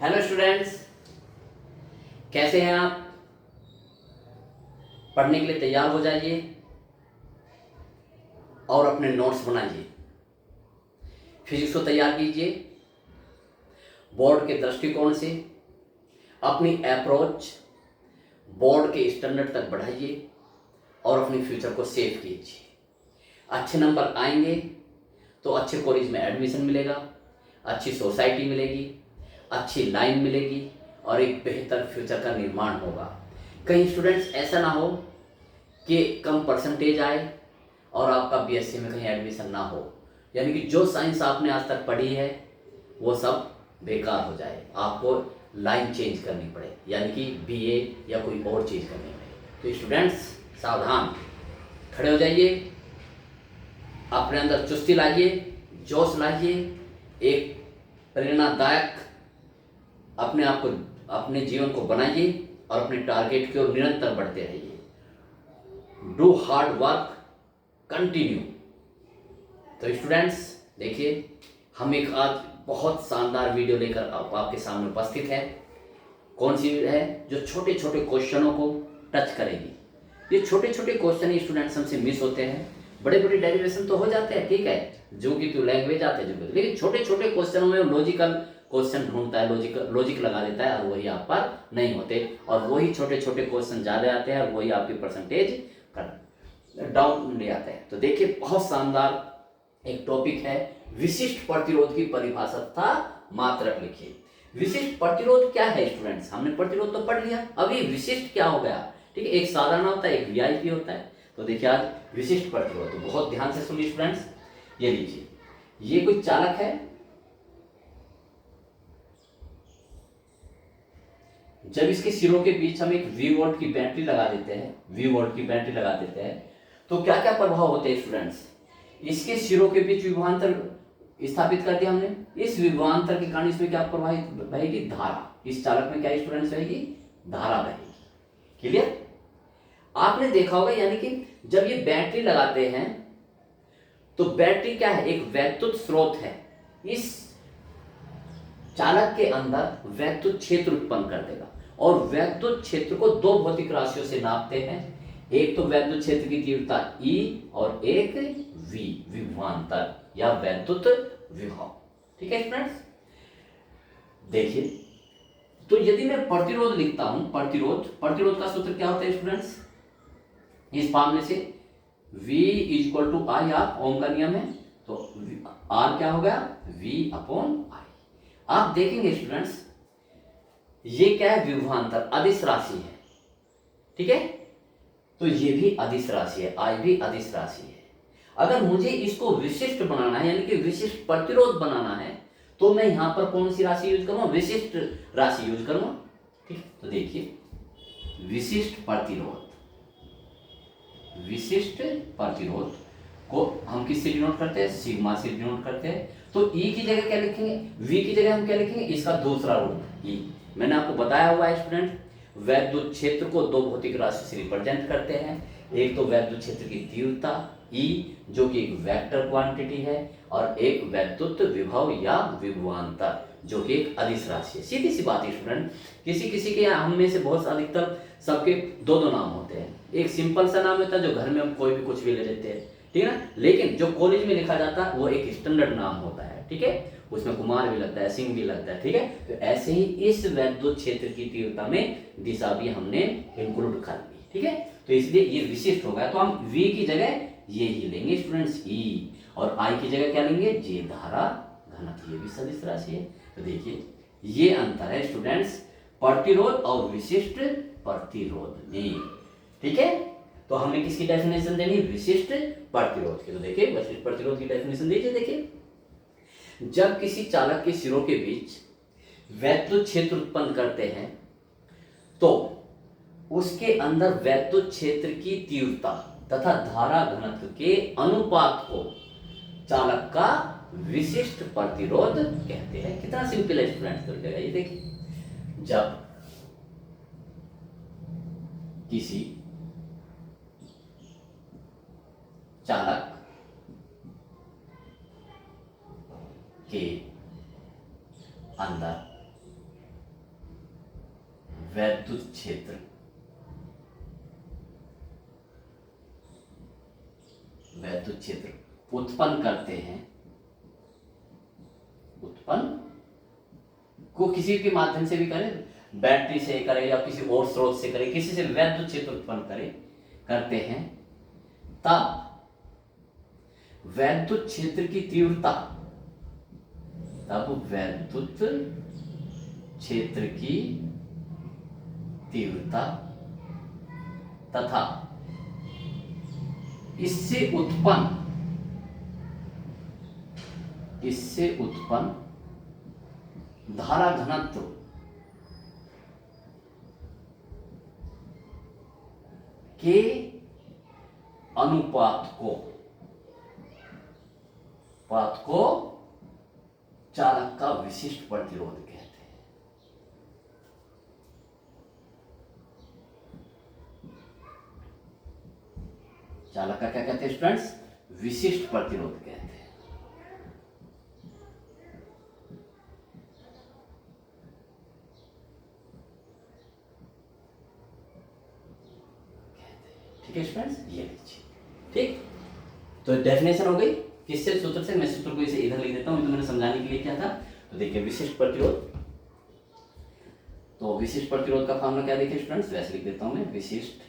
Hello students, कैसे हैं आप? पढ़ने के लिए तैयार हो जाइए और अपने नोट्स बनाइए। फिजिक्स को तैयार कीजिए। बोर्ड के दृष्टिकोण से अपनी अप्रोच बोर्ड के स्टैंडर्ड तक बढ़ाइए और अपने फ्यूचर को सेव कीजिए। अच्छे नंबर आएंगे तो अच्छे कॉलेज में एडमिशन मिलेगा, अच्छी सोसाइटी मिलेगी, अच्छी लाइन मिलेगी और एक बेहतर फ्यूचर का निर्माण होगा। कहीं स्टूडेंट्स ऐसा ना हो कि कम परसेंटेज आए और आपका बीएससी में कहीं एडमिशन ना हो, यानी कि जो साइंस आपने आज तक पढ़ी है वो सब बेकार हो जाए, आपको लाइन चेंज करनी पड़े, यानी कि बीए या कोई और चीज़ करनी पड़े। तो स्टूडेंट्स सावधान, खड़े हो जाइए, अपने अंदर चुस्ती लाइए, जोश लाइए, एक प्रेरणादायक अपने आप को, अपने जीवन को बनाइए और अपने टारगेट की ओर निरंतर बढ़ते रहिए। Do hard work, continue. तो स्टूडेंट्स देखिए, हम एक आज बहुत शानदार वीडियो लेकर आपके सामने उपस्थित है। कौन सी है? जो छोटे छोटे क्वेश्चनों को टच करेगी। ये छोटे छोटे क्वेश्चन ही स्टूडेंट्स हमसे मिस होते हैं। बड़े बड़े डेरिवेशन तो हो जाते हैं, ठीक है, जो कि तो लैंग्वेज आते हैं, लेकिन छोटे छोटे क्वेश्चनों में लॉजिकल क्वेश्चन ढूंढता है, लॉजिक लगा देता है और वही आप पर नहीं होते, और वही छोटे छोटे क्वेश्चन ज़्यादा आते हैं और वही आपकी परसेंटेज डाउन ले आते हैं। तो देखिए, बहुत शानदार एक टॉपिक है, विशिष्ट प्रतिरोध की परिभाषा मात्रक लिखिए। विशिष्ट प्रतिरोध क्या है स्टूडेंट्स? हमने प्रतिरोध तो पढ़ लिया, अभी विशिष्ट क्या हो गया? ठीक है, एक साधारण होता है, एक वीआईपी होता है। तो देखिए आज विशिष्ट प्रतिरोध, तो बहुत ध्यान से सुनिए स्टूडेंट्स। ये लीजिए, ये कोई चालक है, जब इसके सिरों के बीच हम एक वी वोल्ट की बैटरी लगा देते हैं, तो क्या क्या प्रभाव होते हैं स्टूडेंट्स? इसके सिरों के बीच विभवांतर स्थापित कर दिया हमने, इस विभवांतर के कारण इसमें क्या प्रवाहित बहेगी? धारा। इस चालक में क्या स्टूडेंट्स बहेगी? धारा बहेगी। क्लियर? आपने देखा होगा, यानी कि जब ये बैटरी लगाते हैं तो बैटरी क्या है? एक वैद्युत स्रोत है, इस चालक के अंदर वैद्युत क्षेत्र उत्पन्न कर देगा, और वैद्युत क्षेत्र को दो भौतिक राशियों से नापते हैं, एक तो वैद्युत क्षेत्र की तीव्रता E और एक V, विभवांतर या वैद्युत विभव। ठीक है स्टूडेंट्स, देखिए, तो यदि मैं प्रतिरोध लिखता हूं, प्रतिरोध का सूत्र क्या होता है स्टूडेंट्स? इस फॉर्मूले से V equal to I R, Ohm का नियम है, तो R क्या हो गया? V upon I। आप देखेंगे स्टूडेंट्स, ये क्या है? विभवांतर, अदिश राशि है, ठीक है, तो ये भी अदिश राशि है, I भी अदिश राशि है। अगर मुझे इसको विशिष्ट बनाना है, यानी कि विशिष्ट प्रतिरोध बनाना है, तो मैं यहां पर कौन सी राशि यूज करूंगा? विशिष्ट राशि यूज करूंगा। ठीक है, तो देखिए, विशिष्ट प्रतिरोध को हम किससे डिनोट करते हैं? सिग्मा से डिनोट करते हैं। तो E की जगह क्या लिखेंगे? V की जगह हम क्या लिखेंगे? इसका दूसरा रूप E। मैंने आपको बताया हुआ है स्टूडेंट, वैद्युत क्षेत्र को दो भौतिक राशि से रिप्रेजेंट करते हैं, एक तो वैद्युत क्षेत्र की तीव्रता E जो कि एक वेक्टर क्वांटिटी है, और एक वैद्युत विभव या विभवांतर जो कि एक अदिश राशि है। सीधी सी बात है स्टूडेंट, किसी किसी के हम में से बहुत अधिकतर सबके दो दो नाम होते हैं, एक सिंपल सा नाम होता है जो घर में हम कोई भी कुछ भी ले लेते हैं, ठीक है ना, लेकिन जो कॉलेज में लिखा जाता है वो एक स्टैंडर्ड नाम होता है, ठीक है, उसमें कुमार भी लगता है, सिंह भी लगता है, ठीक है। तो ऐसे ही इस वैद्युत क्षेत्र की तीव्रता में दिशा भी हमने इंक्लूड कर ली, ठीक है, तो इसलिए ये विशिष्ट होगा। तो हम V की जगह ये ही लेंगे स्टूडेंट्स, E, और I की जगह क्या लेंगे? J, धारा घनत्व, ये भी सदिश राशि है। तो देखिए, ये अंतर है स्टूडेंट्स प्रतिरोध और विशिष्ट प्रतिरोध में, ठीक है। तो हमें किसकी डेफिनेशन देनी? विशिष्ट प्रतिरोध की। तो देखिए, विशिष्ट प्रतिरोध की डेफिनेशन दीजिए। देखिए, जब किसी चालक के सिरों के बीच वैद्युत क्षेत्र उत्पन्न करते हैं तो उसके अंदर वैद्युत क्षेत्र की तीव्रता तथा धारा घनत्व के अनुपात को चालक का विशिष्ट प्रतिरोध कहते हैं। कितना सिंपल है स्टूडेंट्स, तो ये देखिए, जब किसी चालक के अंदर वैद्युत क्षेत्र, वैद्युत क्षेत्र उत्पन्न करते हैं, उत्पन्न को किसी के माध्यम से भी करें, बैटरी से करें या किसी और स्रोत से करें, किसी से वैद्युत क्षेत्र उत्पन्न करें करते हैं, तब वैद्युत क्षेत्र की तीव्रता, तब वैद्युत क्षेत्र की तीव्रता तथा इससे उत्पन्न धारा घनत्व के अनुपात को चालक का विशिष्ट प्रतिरोध कहते हैं। चालक का क्या कहते हैं स्टूडेंट्स? विशिष्ट प्रतिरोध कहते हैं। ठीक है स्टूडेंट्स, ये लीजिए। ठीक, तो डेफिनेशन हो गई किससे? सूत्र से। मैं सूत्र को इसे इधर लिख देता हूं, तो मैंने समझाने के लिए क्या था। तो देखिए विशिष्ट प्रतिरोध, तो विशिष्ट प्रतिरोध का फॉर्मूला क्या देखिए स्टूडेंट्स, वैसे लिख देता हूं मैं। विशिष्ट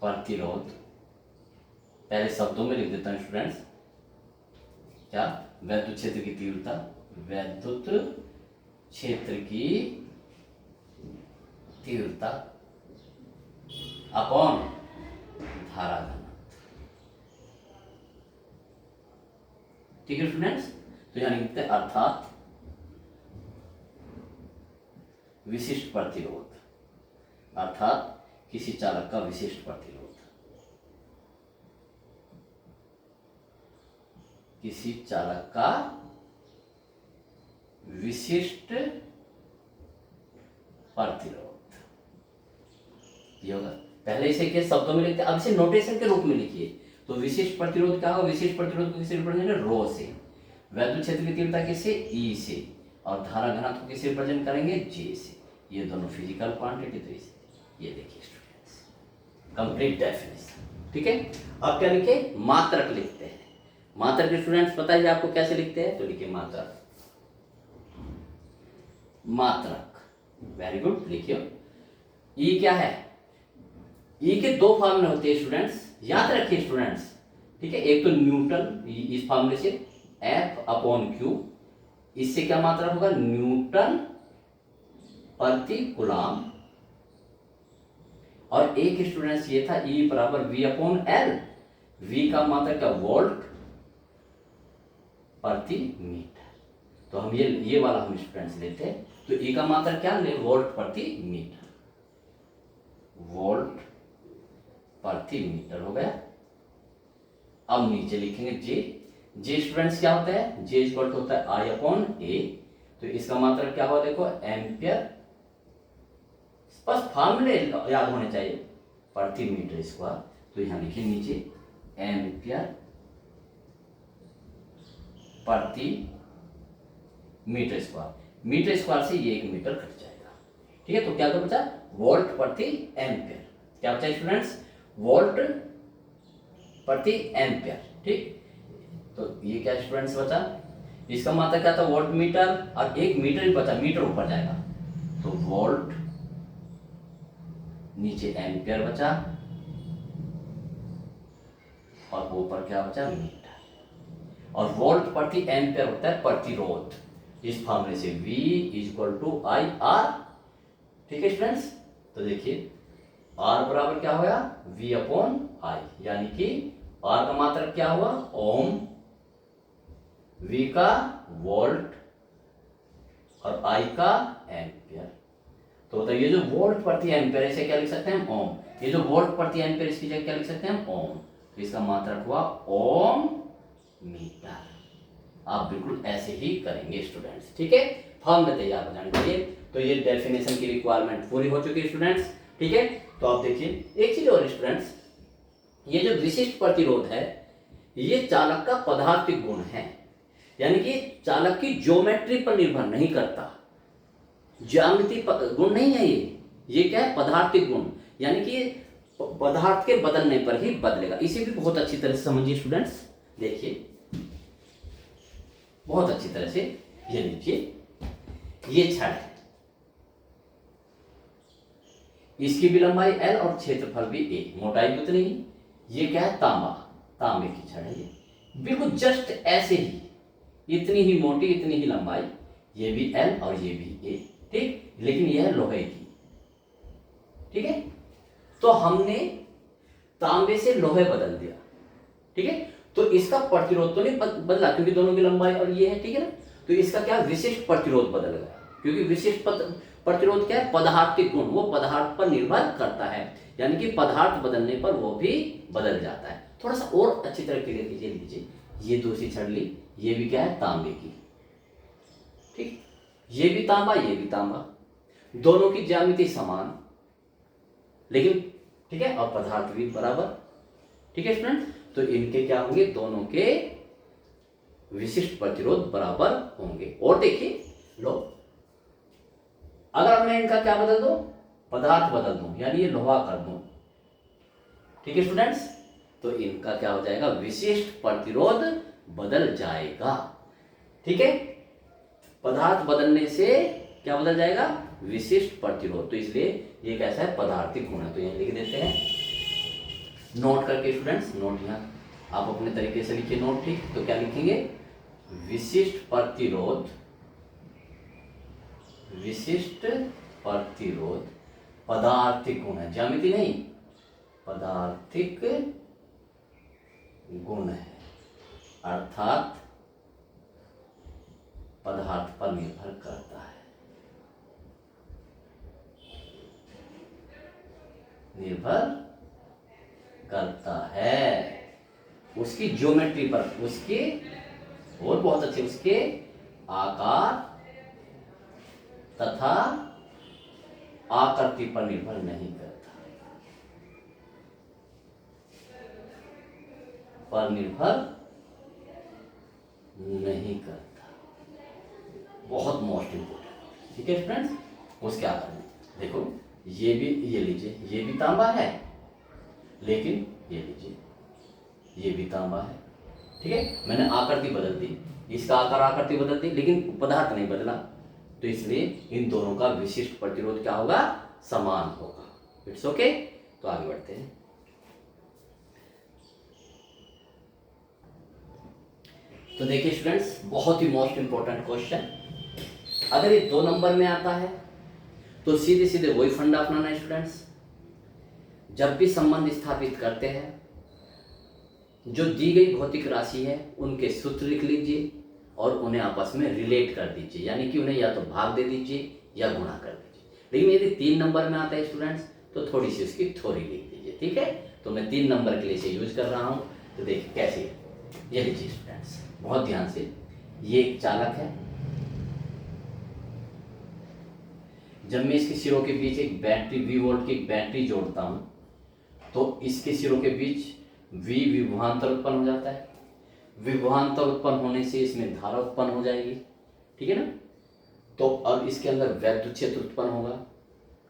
प्रतिरोध पहले शब्दों में लिख देता हूं स्टूडेंट्स, क्या? वैद्युत क्षेत्र की तीव्रता, वैद्युत क्षेत्र की तीव्रता अपॉन धारा घनत्व। ठीक है स्टूडेंट्स, तो यहां लिखते हैं अर्थात विशिष्ट प्रतिरोध, अर्थात किसी चालक का विशिष्ट प्रतिरोध, किसी चालक का विशिष्ट प्रतिरोध, ये होगा। पहले इसे के शब्दों में लिखते हैं, अब इसे नोटेशन के रूप में लिखिए। तो विशिष्ट प्रतिरोध क्या होगा? विशिष्ट प्रतिरोध को किससे रिप्रेजेंट करेंगे? रो से। वैद्युत क्षेत्र की तीव्रता किससे? ई से। और धारा घनत्व को किससे रिप्रेजेंट करेंगे? जे से। ये दोनों फिजिकल क्वांटिटी। तो इसे ये देखिए स्टूडेंट्स, कंप्लीट डेफिनेशन। ठीक है, अब क्या लिखे? मात्रक लिखते हैं। मात्रक स्टूडेंट्स पता है आपको कैसे लिखते हैं? तो लिखिए मात्रक, मात्रक, वेरी गुड, लिखिए। ई क्या है? ई के दो फॉर्मूले होते हैं स्टूडेंट्स, याद रखिए स्टूडेंट्स। ठीक है, एक तो न्यूटन, इस फॉर्मूले से F अपॉन क्यू, इससे क्या मात्रा होगा? न्यूटन प्रति कूलम। और एक स्टूडेंट्स ये था E बराबर V अपॉन L, V का मात्रा क्या? वोल्ट प्रति मीटर। तो हम ये वाला हम स्टूडेंट्स लेते हैं। तो E का मात्रा क्या ले? वोल्ट प्रति मीटर, वोल्ट प्रति मीटर हो गया। अब नीचे लिखेंगे जे स्टूडेंट्स क्या होता है? जे इक्वल टू होता है आई अपॉन ए। तो इसका मात्रक क्या हुआ? देखो एम्पियर, बस फॉर्मूले याद होने चाहिए, प्रति मीटर स्क्वायर। तो यहां लिखिए नीचे एम्पियर प्रति मीटर स्क्वायर। मीटर स्क्वायर से ये 1 मीटर कट जाएगा। ठीक है, तो क्या तो बचा? वोल्ट प्रति एम्पियर। क्या बचा स्टूडेंट्स? वोल्ट प्रति एम्पियर। ठीक, तो ये क्या स्टूडेंट्स बचा? इसका मात्रा क्या था? वोल्ट मीटर, और 1 मीटर ही बचा, मीटर ऊपर जाएगा। तो वोल्ट, नीचे एम्पियर बचा, और ऊपर क्या बचा? मीटर। और वोल्ट प्रति एम्पियर होता है प्रतिरोध, इस फॉर्मूले से V equal to I R. ठीक है स्टूडेंट्स, तो देखिए R बराबर क्या होगा? V अपॉन आई, यानी कि R का मात्रक क्या हुआ? ओम, V का वोल्ट, और I का एम्पियर। तो ये जो वोल्ट प्रति एम्पियर, इसे क्या लिख सकते हैं? ओम। ये जो वोल्ट प्रति एम्पियर, इसकी जगह क्या लिख सकते हैं? ओम। तो इसका मात्रक हुआ ओम मीटर। आप बिल्कुल ऐसे ही करेंगे स्टूडेंट्स। ठीक है, फॉर्मूला तैयार हो जाने चाहिए। तो ये डेफिनेशन की रिक्वायरमेंट पूरी हो चुकी है स्टूडेंट्स। ठीक है, तो आप देखिए एक चीज और स्टूडेंट्स, ये जो विशिष्ट प्रतिरोध है, ये चालक का पदार्थिक गुण है, यानी कि चालक की ज्योमेट्री पर निर्भर नहीं करता। ज्यामितीय गुण नहीं है ये क्या है, पदार्थिक गुण, यानी कि पदार्थ के बदलने पर ही बदलेगा। इसे भी बहुत अच्छी तरह से समझिए स्टूडेंट्स। देखिए बहुत अच्छी तरह से, ये लीजिए, ये छड़ है, इसकी भी लंबाई L और क्षेत्रफल भी A, मोटाई भी उतनी ही। ये क्या है, तांबा, तांबे की छड़ है ये, बिल्कुल जस्ट ऐसे ही, इतनी ही मोटी, इतनी ही लंबाई, ये भी L और ये भी A, ठीक, लेकिन यह है लोहे की, ठीक है। तो हमने तांबे से लोहे बदल दिया, ठीक है, तो इसका प्रतिरोध तो नहीं बदला क्योंकि दोनों की लंबाई और ये है, ठीक है ना। तो इसका क्या, विशिष्ट प्रतिरोध बदल गया, क्योंकि विशिष्ट प्रतिरोध क्या है, पदार्थिक गुण, वो पदार्थ पर निर्भर करता है, यानी कि पदार्थ बदलने पर वो भी बदल जाता है। थोड़ा सा और अच्छी तरह क्लियर कीजिए, लीजिए, ये दूसरी छड़ ली, ये भी क्या है, तांबे की, ठीक, ये भी तांबा, ये भी तांबा, दोनों की ज्यामिति समान, लेकिन ठीक है, और पदार्थ भी बराबर, ठीक है स्टूडेंट। तो इनके क्या होंगे, दोनों के विशिष्ट प्रतिरोध बराबर होंगे। और देखिए, लो, अगर मैं इनका क्या बदल दूं, पदार्थ बदल दूं, यानी ये लोहा कर दूं, ठीक है स्टूडेंट्स, तो इनका क्या हो जाएगा, विशिष्ट प्रतिरोध बदल जाएगा, ठीक है। पदार्थ बदलने से क्या बदल जाएगा, विशिष्ट प्रतिरोध। तो इसलिए ये कैसा है, पदार्थिक गुण है। तो यहां लिख देते हैं, नोट करके स्टूडेंट्स, नोट यहाँ आप अपने तरीके से लिखिए नोट, ठीक। तो क्या लिखेंगे, विशिष्ट प्रतिरोध, विशिष्ट प्रतिरोध पदार्थिक गुण है, ज्यामिति नहीं, पदार्थिक गुण है, अर्थात पदार्थ पर निर्भर करता है, निर्भर करता है उसकी ज्योमेट्री पर, उसके, और बहुत अच्छे, उसके आकार तथा आकृति पर निर्भर नहीं करता, पर निर्भर नहीं करता। बहुत मोस्ट इंपोर्टेंट, ठीक है फ्रेंड्स। उसके आकार में देखो, ये भी, ये लीजिए, ये भी तांबा है, लेकिन ये लीजिए, ये भी तांबा है, ठीक है। मैंने आकृति बदल दी, इसका आकार आकृति बदल दी, लेकिन पदार्थ नहीं बदला, तो इसलिए इन दोनों का विशिष्ट प्रतिरोध क्या होगा, समान होगा। It's okay. तो आगे बढ़ते हैं। तो देखिए स्टूडेंट्स, बहुत ही मोस्ट इंपॉर्टेंट क्वेश्चन, अगर ये 2 नंबर में आता है तो सीधे सीधे वही फंडा अपनाना है स्टूडेंट्स। जब भी संबंध स्थापित करते हैं, जो दी गई भौतिक राशि है उनके सूत्र लिख लीजिए और उन्हें आपस में रिलेट कर दीजिए, यानी कि उन्हें या तो भाग दे दीजिए या गुणा कर दीजिए। लेकिन यदि 3 नंबर में आता है स्टूडेंट्स, तो थोड़ी सी उसकी थ्योरी लिख दीजिए, ठीक है। तो मैं 3 नंबर के लिए इसे यूज कर रहा हूं। तो देखिए कैसे, ये लीजिए स्टूडेंट्स, बहुत ध्यान से, ये एक चालक है, जब मैं इसके सिरों के बीच एक बैटरी, V वोल्ट की एक बैटरी जोड़ता हूं, तो इसके सिरों के बीच V विभवांतर उत्पन्न हो जाता है। विभवांतर उत्पन्न होने से इसमें धारा उत्पन्न हो जाएगी, ठीक है ना। तो अब इसके अंदर वैद्युत क्षेत्र उत्पन्न होगा,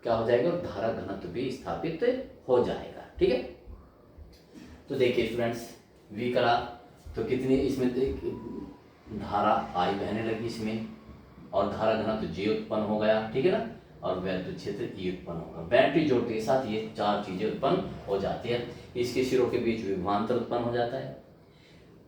क्या हो जाएगा, और धारा घनत्व भी स्थापित हो जाएगा, ठीक है। तो देखिए स्टूडेंट्स, V करा तो कितनी इसमें धारा I बहने लगी इसमें, और धारा घनत्व J उत्पन्न हो गया, ठीक है ना, और वैद्युत क्षेत्र E उत्पन्न होगा। बैटरी जोड़ने के साथ ये 4 चीजें उत्पन्न हो जाती है। इसके सिरों के बीच विभवांतर उत्पन्न हो जाता है।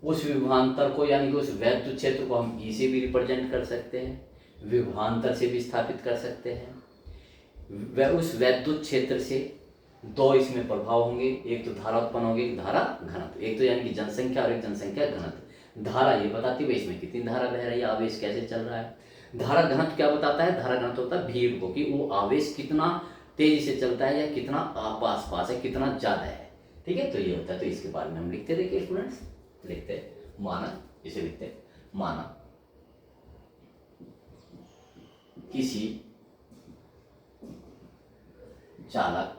उस विभवांतर को, यानी कि उस वैद्युत क्षेत्र को हम E से भी रिप्रेजेंट कर सकते हैं, विभवांतर से भी स्थापित कर सकते हैं। उस वैद्युत क्षेत्र से 2 इसमें प्रभाव होंगे, एक तो धारा उत्पन्न होगी, एक धारा घनत्व, एक तो यानी कि जनसंख्या और एक जनसंख्या घनत्व। धारा ये बताती है इसमें कितनी धारा बह रही है, आवेश कैसे चल रहा है। धारा घनत्व क्या बताता है, धारा घनत्व होता है भीड़ को, कि वो आवेश कितना तेजी से चलता है या कितना आस पास है, कितना ज्यादा है, ठीक है। तो ये होता है। तो इसके बारे में हम लिखते, देखिए स्टूडेंट्स, लिखते माना, इसे लिखते माना किसी चालक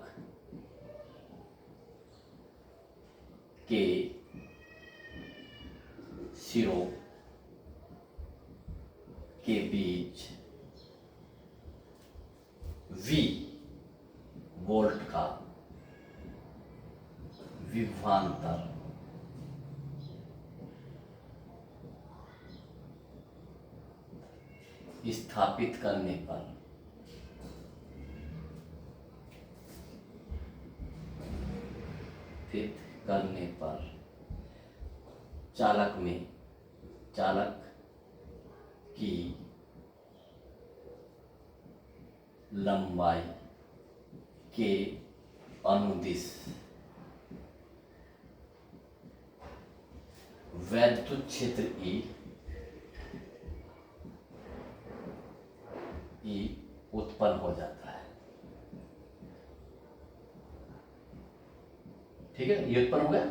के सिरों के बीच V बोल्ट का विभवांतर स्थापित करने पर चालक की लंबाई के अनुदिश वैद्युत क्षेत्र E उत्पन्न हो जाता है। ठीक है, ये उत्पन्न हो गया।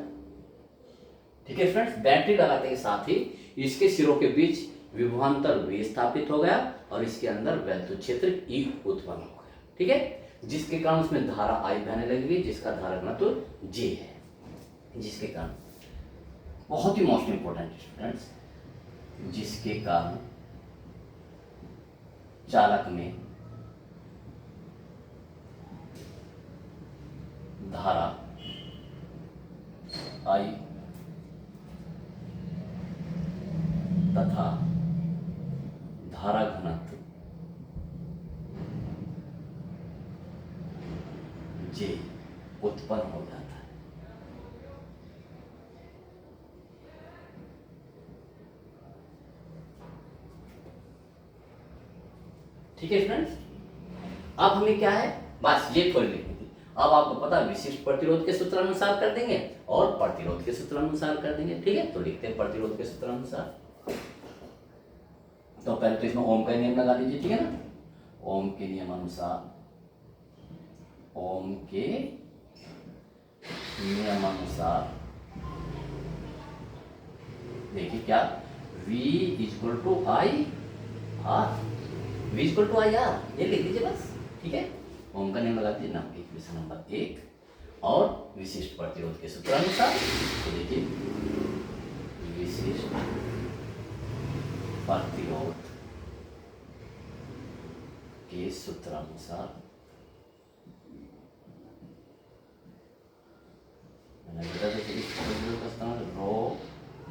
ठीक है फ्रेंड्स, बैटरी लगाते के साथ ही इसके सिरों के बीच विभवांतर V स्थापित हो गया और इसके अंदर वैद्युत क्षेत्र E उत्पन्न हो गया। ठीक है, जिसके कारण उसमें धारा I बहने लगेगी, जिसका धारा घनत्व J है, जिसके कारण बहुत ही मोस्ट इंपॉर्टेंट स्टूडेंट्स, जिसके कारण चालक में धारा I तथा धारा घनत्व J उत्पन्न हो जाता है। ठीक है फ्रेंड्स, अब हमें क्या है, बस ये थोड़ी लिखनी थी। अब आपको पता विशिष्ट प्रतिरोध के सूत्रानुसार कर देंगे और प्रतिरोध के सूत्रानुसार कर देंगे। ठीक है, तो लिखते हैं प्रतिरोध के सूत्रानुसार। तो पहले तो इसमें ओम का नियम लगा दीजिए। ठीक है ना, ओम के नियमानुसार देखिए क्या, V equal to I R, V equal to I R, ये लिख दीजिए बस। ठीक है, ओम का नियम लगा दीजिए ना, इक्वेशन नंबर 1 और विशिष्ट प्रतिरोध के सूत्रानुसार। तो देखिए विशिष्ट प्रतिरोध के सूत्रानुसार रो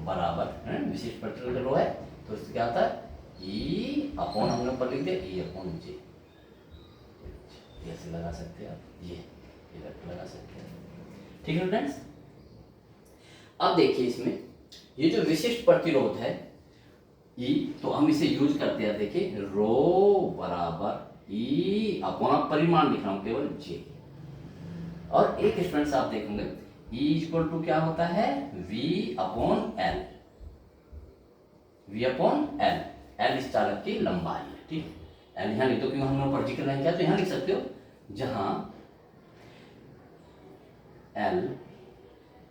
बराबर है, विशिष्ट प्रतिरोध रो है तो इससे क्या आता है, E अपॉन, हम लोग पर लिख दे E अपॉन J, ऐसे लगा सकते हैं आप, ये लगा सकते हैं। ठीक है फ्रेंड्स, अब देखिए इसमें ये जो विशिष्ट प्रतिरोध है E, तो हम इसे यूज करते हैं। देखिए रो बराबर E अपॉन, परिमाण लिख रहा हूं केवल J, और एक स्टूडेंट्स आप देखेंगे E इक्वल टू क्या होता है, V upon L, V upon L, L इस चालक की लंबाई है। ठीक है, L यहाँ लिख दो क्योंकि हम लोग पर जिक्र नहीं किया, तो यहाँ लिख सकते हो जहां L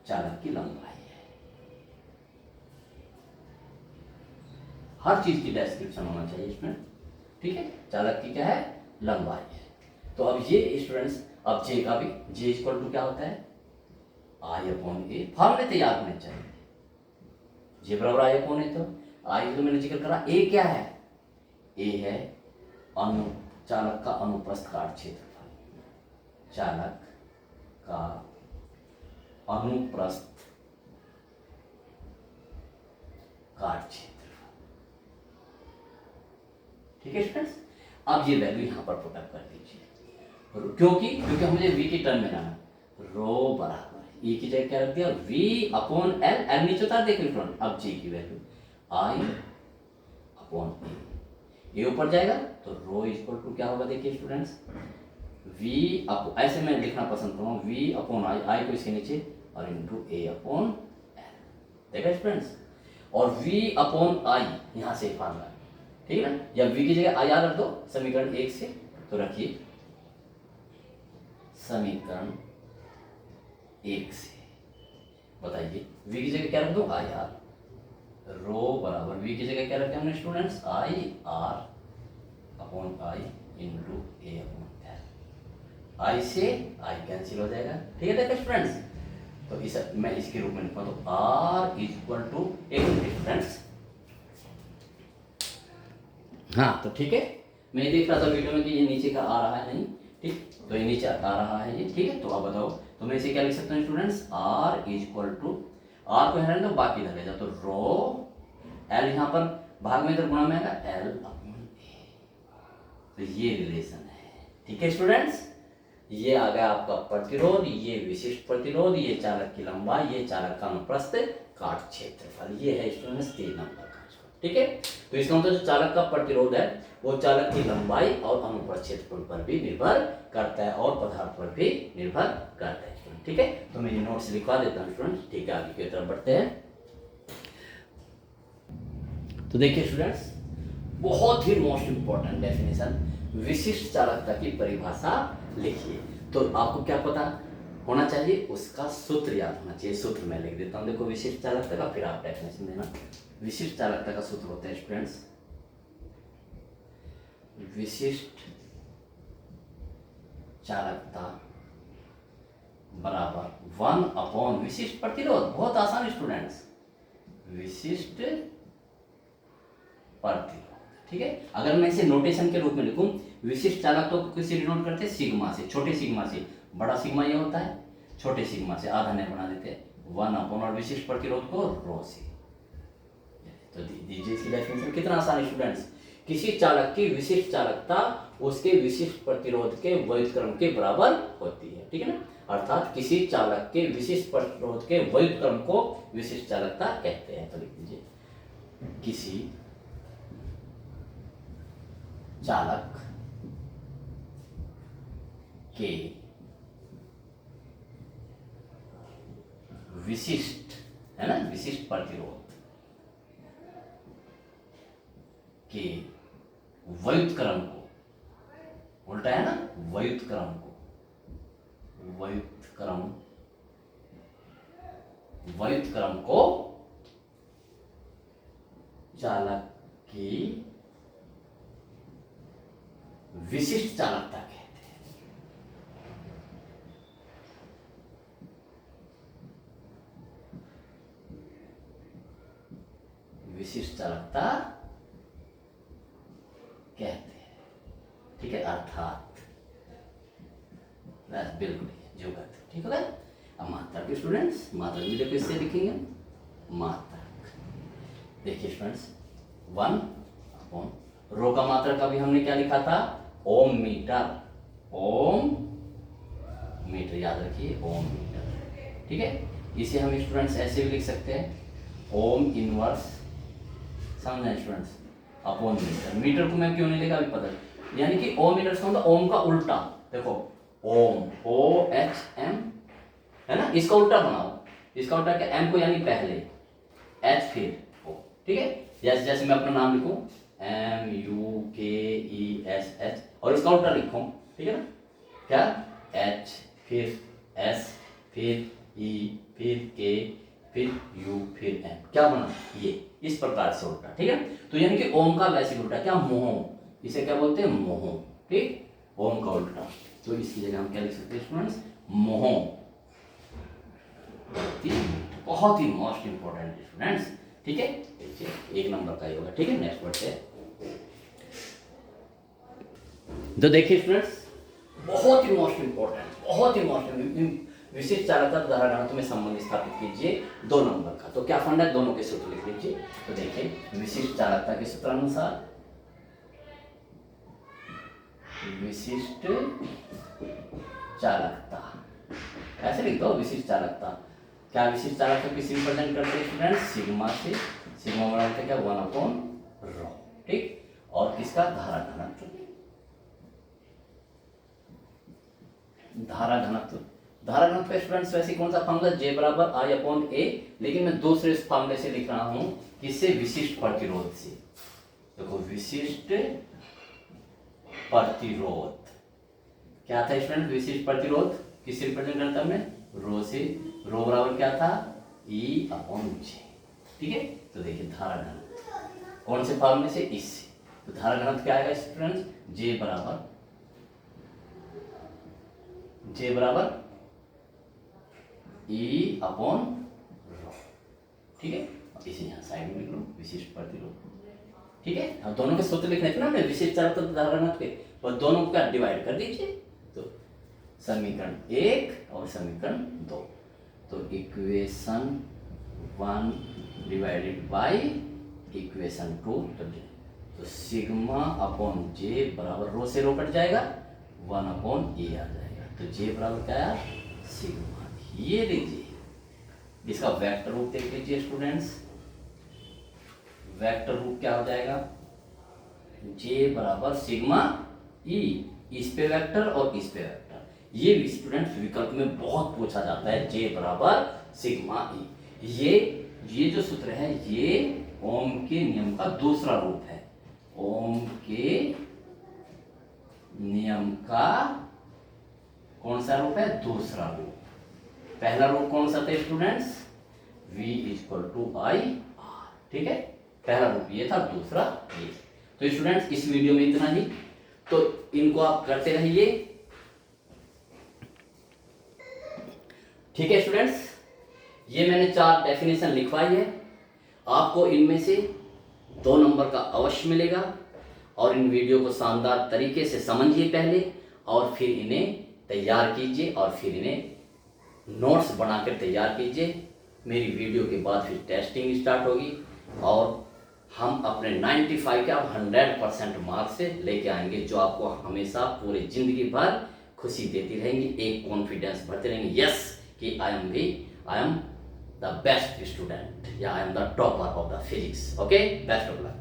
चालक की लंबाई है। हर चीज की डिस्क्रिप्शन होना चाहिए इसमें। ठीक है, चालक की क्या है, लंबाई है। तो अब ये स्टूडेंट्स, अब J का भी, J इक्वल टू क्या होता है, I अपॉन A, फॉर्मूले तैयार होने चाहिए। J बराबर I अपॉन A, तो I तो मैंने जिक्र करा, A क्या है, A है चालक का अनुप्रस्थ काट क्षेत्रफल, चालक का अनुप्रस्थ काट क्षेत्रफल। ठीक है स्टूडेंट्स, अब ये वैल्यू यहां पर पुटअप कर दीजिए, क्योंकि मुझे V की टर्म में लाना, रो बराबर E की जगह क्या रख दिया, V अपॉन L, L नीचे उतार देख लीजिए। अब J की वैल्यू I अपॉन A ऊपर जाएगा तो रो इक्वल टू क्या होगा, देखिए स्टूडेंट्स V अपॉन, ऐसे मैं लिखना पसंद करूँगा, V अपॉन I को इसके नीचे और इंटू A अपॉन L। देखा स्टूडेंट्स, और V अपॉन I यहाँ से फार्मूला, ठीक है ना, या V की जगह I R रख दो समीकरण 1 से, तो रखिए समीकरण 1 से, बताइए V की जगह क्या रख दो, I R, रो बराबर V की जगह क्या रखे हमने students, I R upon I into A upon L, I से I कैंसिल हो जाएगा। ठीक है देखो स्टूडेंट्स, तो इस मैं इसके रूप में लिखूंगा, तो R इक्वल टू, एक मिनट स्टूडेंट्स, हाँ तो ठीक है, मैं देख रहा था वीडियो में कि ये नीचे का आ रहा है नहीं, ठीक, तो ये नीचे आ रहा है ये, ठीक है। तो अब बताओ, तो मैं इसे क्या लिख सकता हूँ students, R is equal to, R को है तो बाकी इधर ले जाओ, तो रो एल यहाँ पर भाग में इधर गुणा में आएगा एल अपॉन ए, तो ये रिलेशन है, ठीक है स्टूडेंट्स। ये आ गया आपका प्रतिरोध, ये विशिष्ट प्रतिरोध, ये चालक की लंबाई, ये चालक का अनुप्रस्थ काट क्षेत्रफल, ये है स्टूडेंट्स 3 नंबर का, ठीक है। तो इसका मतलब जो चालक का प्रतिरोध है वो चालक की लंबाई और अनुप्रस्थ क्षेत्रफल पर भी निर्भर करता है और पदार्थ पर भी निर्भर करता है स्टूडेंट, ठीक है। तो मैं ये नोट्स लिखवा देता हूँ स्टूडेंट, ठीक है। आगे की तरफ बढ़ते हैं। तो देखिए स्टूडेंट्स, बहुत ही मोस्ट इंपॉर्टेंट डेफिनेशन, विशिष्ट चालकता की परिभाषा लिखिए। तो आपको क्या पता होना चाहिए, उसका सूत्र याद होना चाहिए। सूत्र मैं लिख देता हूं, देखो विशिष्ट चालकता का, फिर आप डेफिनेशन देना। विशिष्ट चालकता का सूत्र होता है स्टूडेंट्स, विशिष्ट चालकता बराबर 1 अपॉन विशिष्ट प्रतिरोध। बहुत आसान स्टूडेंट्स, विशिष्ट प्रतिरोध, ठीक है। अगर मैं इसे नोटेशन के रूप में लिखूं, विशिष्ट चालकता को किससे डिनोट करते हैं, सिग्मा से, छोटे सिग्मा से। बड़ा सिग्मा ये होता है, छोटे सिग्मा से आधा नहीं बना देते, 1 अपॉन और विशिष्ट प्रतिरोध को रो से। तो दीजिए इसकी डेफिनेशन, कितना आसान है स्टूडेंट्स। किसी चालक की विशिष्ट चालकता उसके विशिष्ट प्रतिरोध के व्युत्क्रम के बराबर होती है, ठीक है ना। अर्थात किसी चालक के विशिष्ट प्रतिरोध के व्युत्क्रम को विशिष्ट चालकता कहते हैं। तो लिख दीजिए, किसी चालक के विशिष्ट, है ना, विशिष्ट प्रतिरोध के व्युत्क्रम को, उल्टा है ना, व्युत्क्रम को, व्युत्क्रम को चालक की विशिष्ट चालकता कहते हैं। विशिष्ट चालकता कहते हैं, ठीक है। अर्थात बिल्कुल जो कहते हैं, ठीक है। अब मात्रक के स्टूडेंट्स, मात्रक भी देखो इससे लिखेंगे मात्रक। देखिए स्टूडेंट्स, 1 अपॉन रो का मात्रक अभी हमने क्या लिखा था, ओम मीटर, ओम मीटर, याद रखिए ओम मीटर, ठीक है। इसे हम स्टूडेंट्स ऐसे भी लिख सकते हैं, ओम इनवर्स, समझे स्टूडेंट्स, अपॉन मीटर। मीटर को मैं क्यों नहीं लिखा अभी पता, यानी कि ओम मीटर से मतलब ओम का उल्टा, देखो ओम, OHM, है ना, इसका उल्टा बनाओ, इसका उल्टा क्या, एम को यानी पहले, एच फिर ओ, ठीक है। जैसे जैसे मैं अपना नाम लिखूं MUKESH और इसका उल्टा लिखूं, ठीक है ना, क्या, H फिर S फिर E फिर K फिर U फिर M, क्या बना ये, इस प्रकार से उल्टा, ठीक है। तो यानी कि ओम का वैसे उल्टा क्या, मोह, इसे क्या बोलते हैं, मोह, ठीक, ओम का उल्टा। तो इसकी जगह हम क्या लिख सकते हैं स्टूडेंट्स, मोह। बहुत ही मोस्ट इंपॉर्टेंट स्टूडेंट्स, ठीक है। 1 नंबर का ही होगा, ठीक है। नेक्स्ट बढ़ते हैं। तो देखिए स्टूडेंट्स, बहुत ही मोस्ट इंपॉर्टेंट, बहुत ही मोस्ट, विशिष्ट चालकता धारा घनत्व में संबंध स्थापित कीजिए 2 नंबर का। तो क्या फंडा है, दोनों के सूत्र लिख लीजिए। तो देखिए, विशिष्ट चालकता के सूत्रानुसार, विशिष्ट चालकता ऐसे लिख दो, विशिष्ट चालकता, क्या विशिष्ट चालकता किसी रिप्रेजेंट करते हैं स्टूडेंट, सिग्मा से, सिग्मा बराबर क्या, 1 अपॉन रो, ठीक। और किसका, धारा घनत्व, धारा घनत्व, धारा घनत्व स्टूडेंट्स वैसे कौन सा फॉर्मूला, J बराबर I अपॉन A, लेकिन मैं दूसरे फॉर्मूले से लिख रहा हूं, किससे, विशिष्ट प्रतिरोध से। देखो विशिष्ट प्रतिरोध क्या था स्टूडेंट, विशिष्ट प्रतिरोध किससे रिप्रेजेंट करता हमने, रो से, रो बराबर क्या था, E अपॉन J, ठीक है। तो देखिए धारा घनत्व कौन से फॉर्मूले से, इससे, तो धारा घनत्व क्या आएगा स्टूडेंट्स, J बराबर E अपॉन रो, ठीक है। इसे यहाँ साइड में लिख लो, विशिष्ट प्रतिरोध, ठीक है, अब दोनों के सूत्र लिखने थे ना हमने विशेष चरत्व धारणा के, और दोनों का डिवाइड कर दीजिए। तो समीकरण 1 और समीकरण 2, तो इक्वेशन 1 डिवाइडेड बाय इक्वेशन 2, तो सिग्मा अपॉन जे बराबर रो से रो कट जाएगा, 1 अपॉन ए आ जाएगा। तो जे बराबर क्या आया, सिग्मा। ये लीजिए, इसका वेक्टर रूप देख लीजिए स्टूडेंट्स, वेक्टर रूप क्या हो जाएगा, जे बराबर सिग्मा ई, इस पे वेक्टर और इस पे वेक्टर। ये भी स्टूडेंट्स विकल्प में बहुत पूछा जाता है, जे बराबर सिग्मा ई। ये जो सूत्र है ये ओम के नियम का दूसरा रूप है, ओम के नियम का कौन सा रूप है, दूसरा रूप। पहला रूप कौन सा था स्टूडेंट्स, V = I R, ठीक है, पहला रूप ये था, दूसरा ये। तो स्टूडेंट्स इस वीडियो में इतना ही, तो इनको आप करते रहिए, ठीक है स्टूडेंट्स। ये मैंने 4 डेफिनेशन लिखवाई है, आपको इनमें से 2 नंबर का अवश्य मिलेगा, और इन वीडियो को शानदार तरीके से समझिए पहले, और फिर इन्हें तैयार कीजिए, और फिर इन्हें नोट्स बनाकर तैयार कीजिए। मेरी वीडियो के बाद फिर टेस्टिंग स्टार्ट होगी, और हम अपने 95 के अब 100% मार्क्स से लेके आएंगे, जो आपको हमेशा पूरी जिंदगी भर खुशी देती रहेंगी, एक कॉन्फिडेंस भरते रहेंगे, यस कि I am the best student, या I am the topper of the physics. Okay, best of luck.